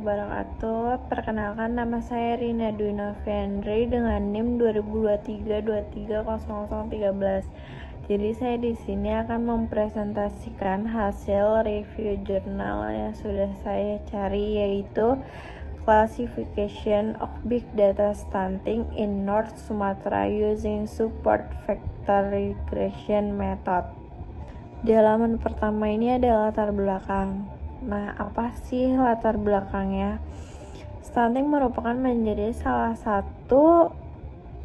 wabarakatuh. Perkenalkan, nama saya Rina Dwi Noviandri dengan NIM 2023-230013. Jadi saya di sini akan mempresentasikan hasil review jurnal yang sudah saya cari, yaitu Classification of Big Data Stunting in North Sumatra Using Support Vector Regression Method. Di halaman pertama ini ada latar belakang. Nah, apa sih latar belakangnya? Stunting merupakan menjadi salah satu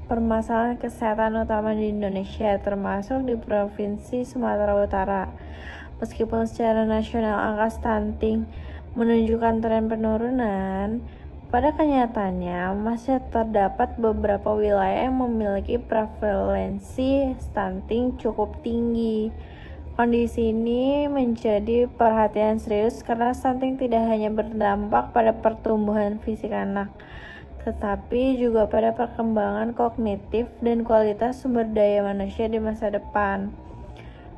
permasalahan kesehatan utama di Indonesia, termasuk di Provinsi Sumatera Utara. Meskipun secara nasional angka stunting menunjukkan tren penurunan, pada kenyataannya masih terdapat beberapa wilayah yang memiliki prevalensi stunting cukup tinggi. Kondisi ini menjadi perhatian serius karena stunting tidak hanya berdampak pada pertumbuhan fisik anak, tetapi juga pada perkembangan kognitif dan kualitas sumber daya manusia di masa depan.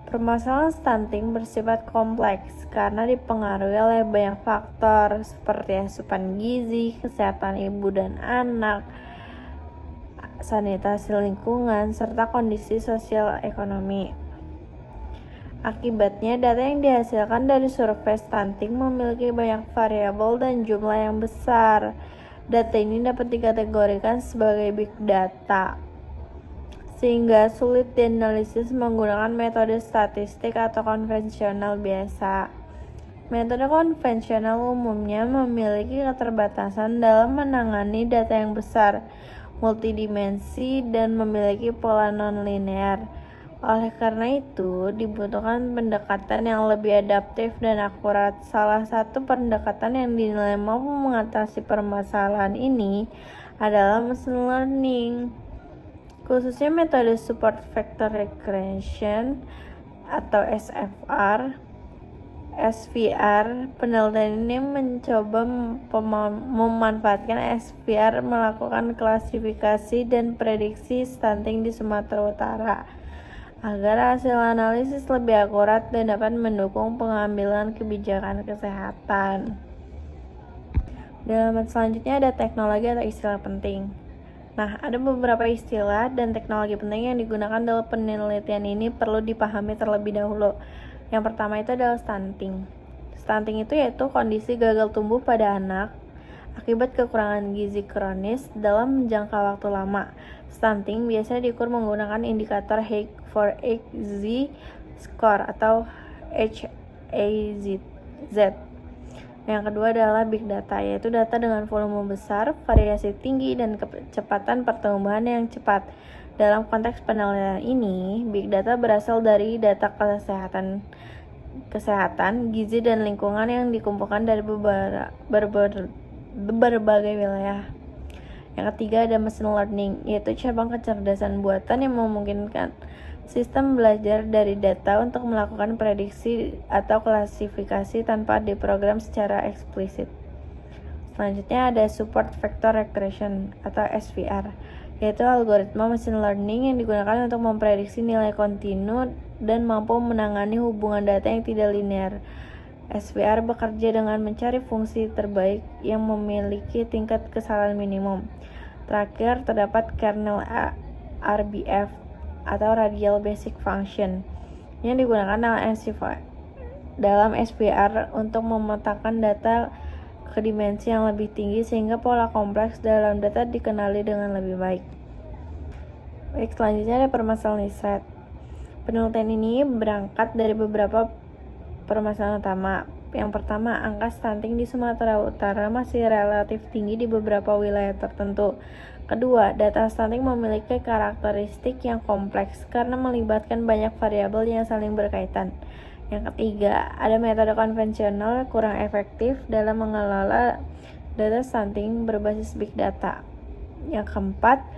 Permasalahan stunting bersifat kompleks karena dipengaruhi oleh banyak faktor seperti asupan gizi, kesehatan ibu dan anak, sanitasi lingkungan, serta kondisi sosial ekonomi. Akibatnya, data yang dihasilkan dari survei stunting memiliki banyak variabel dan jumlah yang besar. Data ini dapat dikategorikan sebagai big data, sehingga sulit dianalisis menggunakan metode statistik atau konvensional biasa. Metode konvensional umumnya memiliki keterbatasan dalam menangani data yang besar, multidimensi, dan memiliki pola non-linear. Oleh karena itu, dibutuhkan pendekatan yang lebih adaptif dan akurat. Salah satu pendekatan yang dinilai mampu mengatasi permasalahan ini adalah machine learning, khususnya metode support vector regression atau SVR. Penelitian ini mencoba memanfaatkan SVR melakukan klasifikasi dan prediksi stunting di Sumatera Utara agar hasil analisis lebih akurat dan dapat mendukung pengambilan kebijakan kesehatan. Di halaman selanjutnya ada teknologi atau istilah penting. Nah, ada beberapa istilah dan teknologi penting yang digunakan dalam penelitian ini perlu dipahami terlebih dahulu. Yang pertama itu adalah stunting. Stunting itu yaitu kondisi gagal tumbuh pada anak akibat kekurangan gizi kronis dalam jangka waktu lama. Stunting biasanya diukur menggunakan indikator H4AZ score atau HAZ. Yang kedua adalah big data, yaitu data dengan volume besar, variasi tinggi, dan kecepatan pertumbuhan yang cepat. Dalam konteks penelitian ini, big data berasal dari data kesehatan, gizi, dan lingkungan yang dikumpulkan dari berbagai wilayah. Yang ketiga ada machine learning, yaitu cabang kecerdasan buatan yang memungkinkan sistem belajar dari data untuk melakukan prediksi atau klasifikasi tanpa diprogram secara eksplisit. Selanjutnya ada support vector regression atau SVR, yaitu algoritma machine learning yang digunakan untuk memprediksi nilai kontinu dan mampu menangani hubungan data yang tidak linear. SVR bekerja dengan mencari fungsi terbaik yang memiliki tingkat kesalahan minimum. Terakhir, terdapat kernel RBF atau Radial Basic Function yang digunakan dalam SVR untuk memetakan data ke dimensi yang lebih tinggi sehingga pola kompleks dalam data dikenali dengan lebih baik. Baik, selanjutnya ada permasalahan riset. Penelitian ini berangkat dari beberapa permasalahan utama. Yang pertama, angka stunting di Sumatera Utara masih relatif tinggi di beberapa wilayah tertentu. Kedua, data stunting memiliki karakteristik yang kompleks karena melibatkan banyak variabel yang saling berkaitan. Yang ketiga, ada metode konvensional kurang efektif dalam mengelola data stunting berbasis big data. Yang keempat,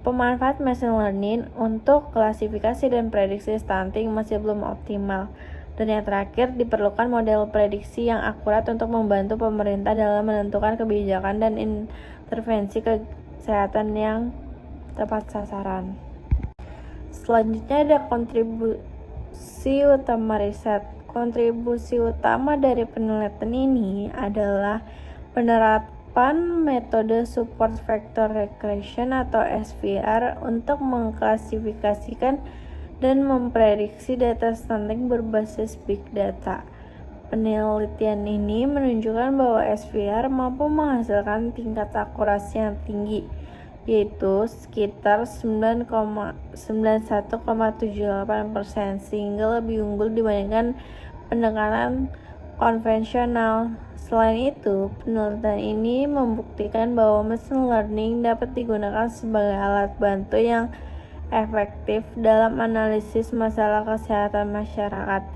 pemanfaat machine learning untuk klasifikasi dan prediksi stunting masih belum optimal. Dan yang terakhir, diperlukan model prediksi yang akurat untuk membantu pemerintah dalam menentukan kebijakan dan intervensi kesehatan yang tepat sasaran. Selanjutnya ada kontribusi utama riset. Kontribusi utama dari penelitian ini adalah penerapan metode support vector regression atau SVR untuk mengklasifikasikan dan memprediksi data stunting berbasis big data. Penelitian ini menunjukkan bahwa SVR mampu menghasilkan tingkat akurasi yang tinggi, yaitu sekitar 91,78%, sehingga lebih unggul dibandingkan pendekatan konvensional. Selain itu, penelitian ini membuktikan bahwa machine learning dapat digunakan sebagai alat bantu yang efektif dalam analisis masalah kesehatan masyarakat.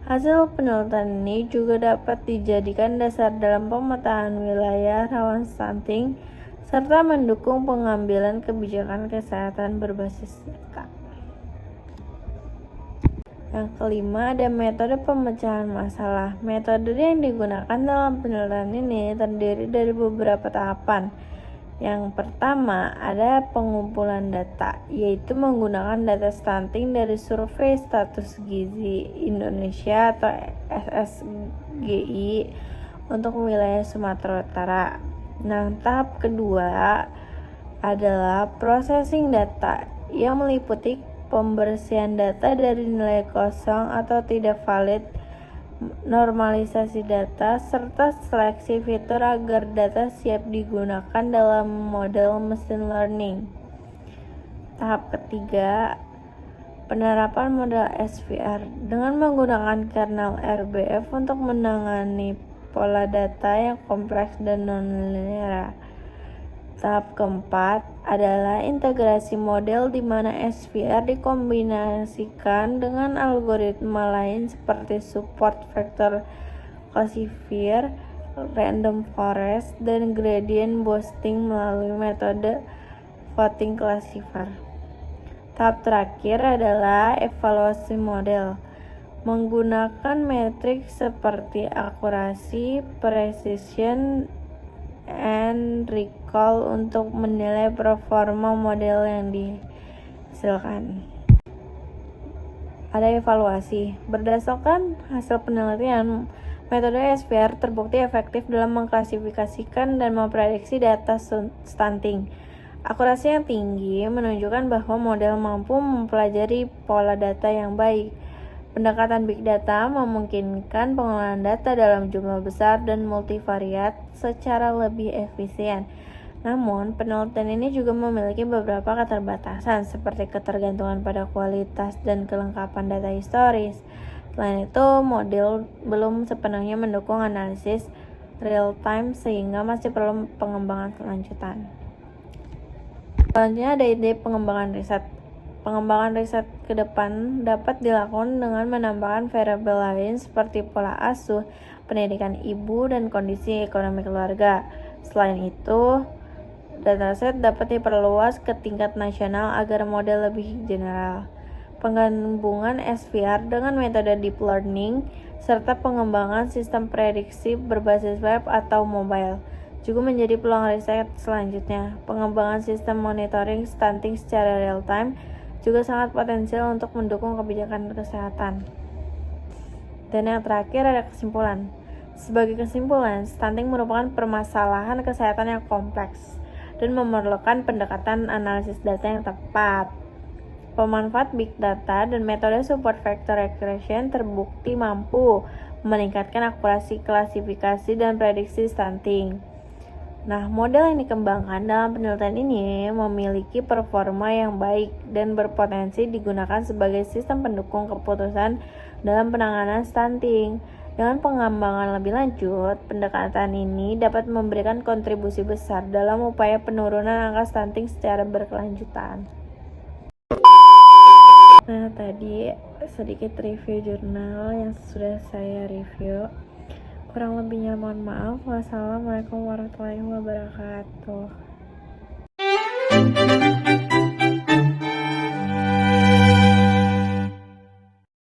Hasil penelitian ini juga dapat dijadikan dasar dalam pemetaan wilayah rawan stunting serta mendukung pengambilan kebijakan kesehatan berbasis data. Yang kelima, ada metode pemecahan masalah. Metode yang digunakan dalam penelitian ini terdiri dari beberapa tahapan. Yang pertama, ada pengumpulan data, yaitu menggunakan data stunting dari Survei Status Gizi Indonesia atau SSGI untuk wilayah Sumatera Utara. Nah, tahap kedua adalah processing data yang meliputi pembersihan data dari nilai kosong atau tidak valid, normalisasi data, serta seleksi fitur agar data siap digunakan dalam model machine learning. Tahap ketiga, penerapan model SVR dengan menggunakan kernel RBF untuk menangani pola data yang kompleks dan non-linear. Tahap keempat adalah integrasi model di mana SVR dikombinasikan dengan algoritma lain seperti support vector classifier, random forest, dan gradient boosting melalui metode voting classifier. Tahap terakhir adalah evaluasi model menggunakan metrik seperti akurasi, precision, and recall untuk menilai performa model yang dihasilkan. Ada evaluasi. Berdasarkan hasil penelitian, metode SVR terbukti efektif dalam mengklasifikasikan dan memprediksi data stunting. Akurasi yang tinggi menunjukkan bahwa model mampu mempelajari pola data yang baik. Pendekatan big data memungkinkan pengolahan data dalam jumlah besar dan multivariat secara lebih efisien. Namun, penelitian ini juga memiliki beberapa keterbatasan seperti ketergantungan pada kualitas dan kelengkapan data historis. Selain itu, model belum sepenuhnya mendukung analisis real-time sehingga masih perlu pengembangan lanjutan. Selanjutnya ada ide pengembangan riset. Pengembangan riset ke depan dapat dilakukan dengan menambahkan variabel lain seperti pola asuh, pendidikan ibu, dan kondisi ekonomi keluarga. Selain itu, dataset dapat diperluas ke tingkat nasional agar model lebih general. Penggabungan SVR dengan metode deep learning serta pengembangan sistem prediksi berbasis web atau mobile juga menjadi peluang riset selanjutnya. Pengembangan sistem monitoring stunting secara real time juga sangat potensial untuk mendukung kebijakan kesehatan. Dan yang terakhir ada kesimpulan. Sebagai kesimpulan, stunting merupakan permasalahan kesehatan yang kompleks dan memerlukan pendekatan analisis data yang tepat. Pemanfaat big data dan metode support vector regression terbukti mampu meningkatkan akurasi klasifikasi dan prediksi stunting. Nah, model yang dikembangkan dalam penelitian ini memiliki performa yang baik dan berpotensi digunakan sebagai sistem pendukung keputusan dalam penanganan stunting. Dengan pengembangan lebih lanjut, pendekatan ini dapat memberikan kontribusi besar dalam upaya penurunan angka stunting secara berkelanjutan. Nah, tadi sedikit review jurnal yang sudah saya review. Kurang lebihnya mohon maaf. Wassalamualaikum warahmatullahi wabarakatuh.